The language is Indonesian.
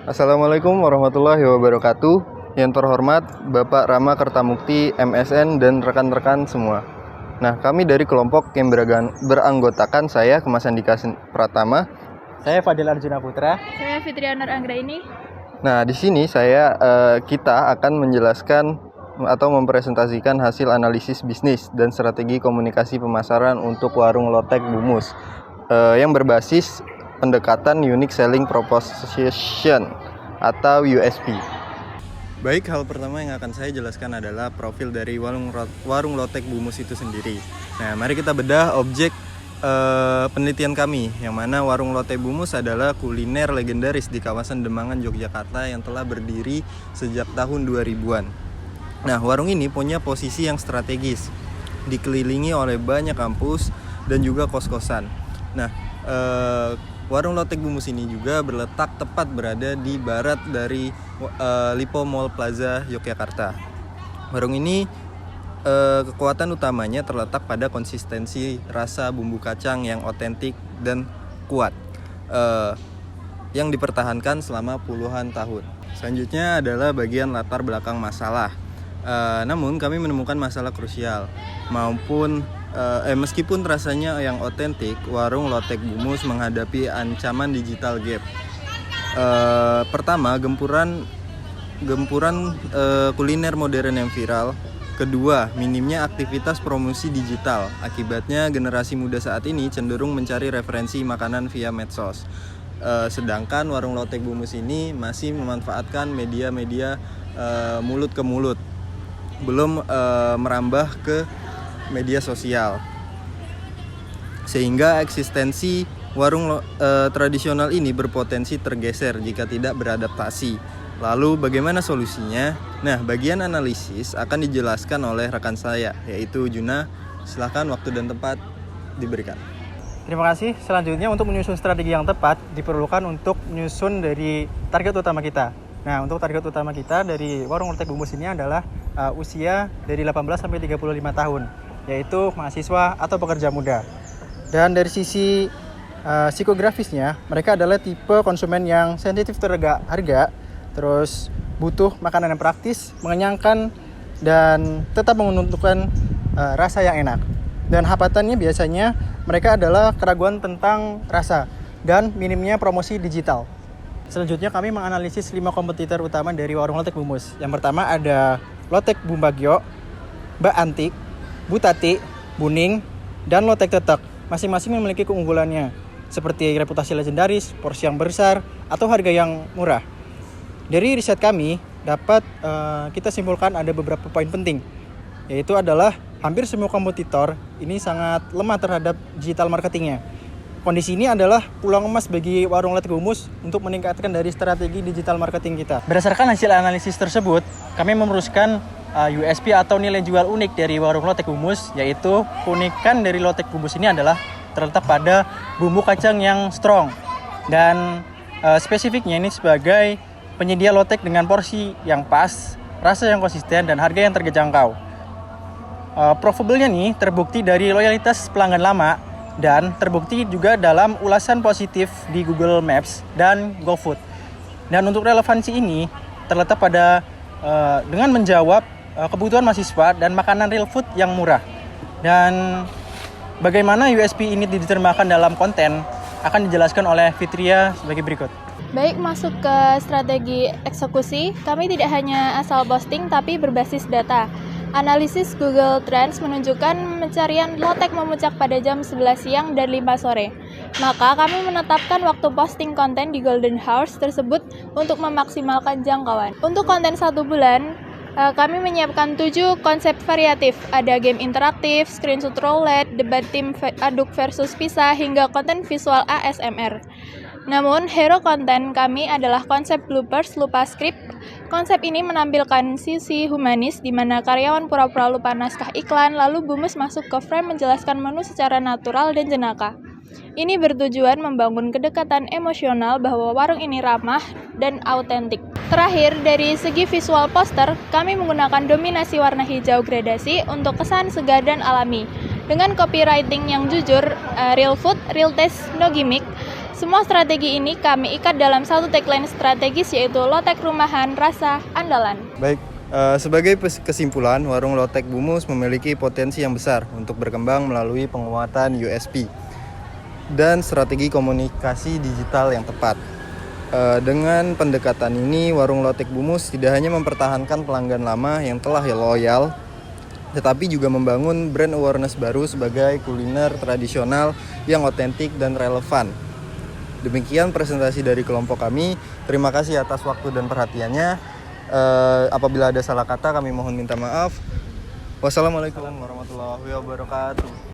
Assalamualaikum warahmatullahi wabarakatuh. Yang terhormat Bapak Rama Kertamukti, MSN, dan rekan-rekan semua. Nah, kami dari kelompok yang beranggotakan saya, Kemas Andika Pratama. Saya Fadil Arjuna Putra. Saya Fitriana Anggraini. Nah, di sini kita akan menjelaskan atau mempresentasikan hasil analisis bisnis dan strategi komunikasi pemasaran untuk warung lotek Bumus yang berbasis pendekatan Unique Selling Proposition atau USP. Baik, hal pertama yang akan saya jelaskan adalah profil dari warung lotek Bumus itu sendiri. Nah, mari kita bedah objek penelitian kami, yang mana warung lotek Bumus adalah kuliner legendaris di kawasan Demangan, Yogyakarta yang telah berdiri sejak tahun 2000-an. Nah, warung ini punya posisi yang strategis, dikelilingi oleh banyak kampus dan juga kos-kosan. Nah, warung lotek Bumus ini juga berletak tepat berada di barat dari Lipo Mall Plaza, Yogyakarta. Warung ini kekuatan utamanya terletak pada konsistensi rasa bumbu kacang yang otentik dan kuat, yang dipertahankan selama puluhan tahun. Selanjutnya adalah bagian latar belakang masalah. Namun kami menemukan masalah krusial, meskipun rasanya yang otentik, warung lotek Bumus menghadapi ancaman digital gap. Pertama, gempuran kuliner modern yang viral. Kedua, minimnya aktivitas promosi digital. Akibatnya generasi muda saat ini cenderung mencari referensi makanan via medsos. Sedangkan warung lotek Bumus ini masih memanfaatkan media-media mulut ke mulut, belum merambah ke media sosial. Sehingga eksistensi warung tradisional ini berpotensi tergeser jika tidak beradaptasi. Lalu bagaimana solusinya? Nah, bagian analisis akan dijelaskan oleh rekan saya, yaitu Juna. Silakan waktu dan tempat diberikan. Terima kasih. Selanjutnya, untuk menyusun strategi yang tepat diperlukan untuk menyusun dari target utama kita. Nah, untuk target utama kita dari warung lotek Bumus ini adalah usia dari 18 sampai 35 tahun, yaitu mahasiswa atau pekerja muda. Dan dari sisi psikografisnya, mereka adalah tipe konsumen yang sensitif terhadap harga, terus butuh makanan yang praktis, mengenyangkan, dan tetap menguntungkan rasa yang enak. Dan hambatannya biasanya mereka adalah keraguan tentang rasa dan minimnya promosi digital. Selanjutnya kami menganalisis 5 kompetitor utama dari warung lotek Bumus. Yang pertama ada Lotek Bumbagyo, Mbak Antik, Butati, Buning, dan Lotek Tetek. Masing-masing memiliki keunggulannya, seperti reputasi legendaris, porsi yang besar, atau harga yang murah. Dari riset kami, dapat kita simpulkan ada beberapa poin penting, yaitu adalah hampir semua kompetitor ini sangat lemah terhadap digital marketingnya. Kondisi ini adalah peluang emas bagi warung lotek Bumus untuk meningkatkan dari strategi digital marketing kita. Berdasarkan hasil analisis tersebut, kami merumuskan USP atau nilai jual unik dari warung lotek Bumus, yaitu keunikan dari lotek Bumus ini adalah terletak pada bumbu kacang yang strong, dan spesifiknya ini sebagai penyedia lotek dengan porsi yang pas, rasa yang konsisten, dan harga yang terjangkau. Profitable-nya nih terbukti dari loyalitas pelanggan lama dan terbukti juga dalam ulasan positif di Google Maps dan GoFood. Dan untuk relevansi ini terletak pada dengan menjawab kebutuhan mahasiswa dan makanan real food yang murah. Dan bagaimana USP ini diterjemahkan dalam konten akan dijelaskan oleh Fitria sebagai berikut. Baik, masuk ke strategi eksekusi, kami tidak hanya asal posting tapi berbasis data. Analisis Google Trends menunjukkan pencarian lotek memuncak pada jam 11 siang dan 5 sore. Maka kami menetapkan waktu posting konten di Golden Hours tersebut untuk memaksimalkan jangkauan. Untuk konten 1 bulan, kami menyiapkan 7 konsep variatif. Ada game interaktif, screenshot roulette, debat tim aduk versus pisah, hingga konten visual ASMR. Namun, hero konten kami adalah konsep bloopers lupa skrip. Konsep ini menampilkan sisi humanis di mana karyawan pura-pura lupa naskah iklan, lalu Bumus masuk ke frame menjelaskan menu secara natural dan jenaka. Ini bertujuan membangun kedekatan emosional bahwa warung ini ramah dan autentik. Terakhir, dari segi visual poster, kami menggunakan dominasi warna hijau gradasi untuk kesan segar dan alami. Dengan copywriting yang jujur, real food, real taste, no gimmick. Semua strategi ini kami ikat dalam satu tagline strategis, yaitu Lotek Rumahan Rasa Andalan. Baik, sebagai kesimpulan, warung lotek Bumus memiliki potensi yang besar untuk berkembang melalui penguatan USP dan strategi komunikasi digital yang tepat. Dengan pendekatan ini, warung lotek Bumus tidak hanya mempertahankan pelanggan lama yang telah loyal, tetapi juga membangun brand awareness baru sebagai kuliner tradisional yang otentik dan relevan. Demikian presentasi dari kelompok kami. Terima kasih atas waktu dan perhatiannya. Apabila ada salah kata, kami mohon minta maaf. Wassalamualaikum warahmatullahi wabarakatuh.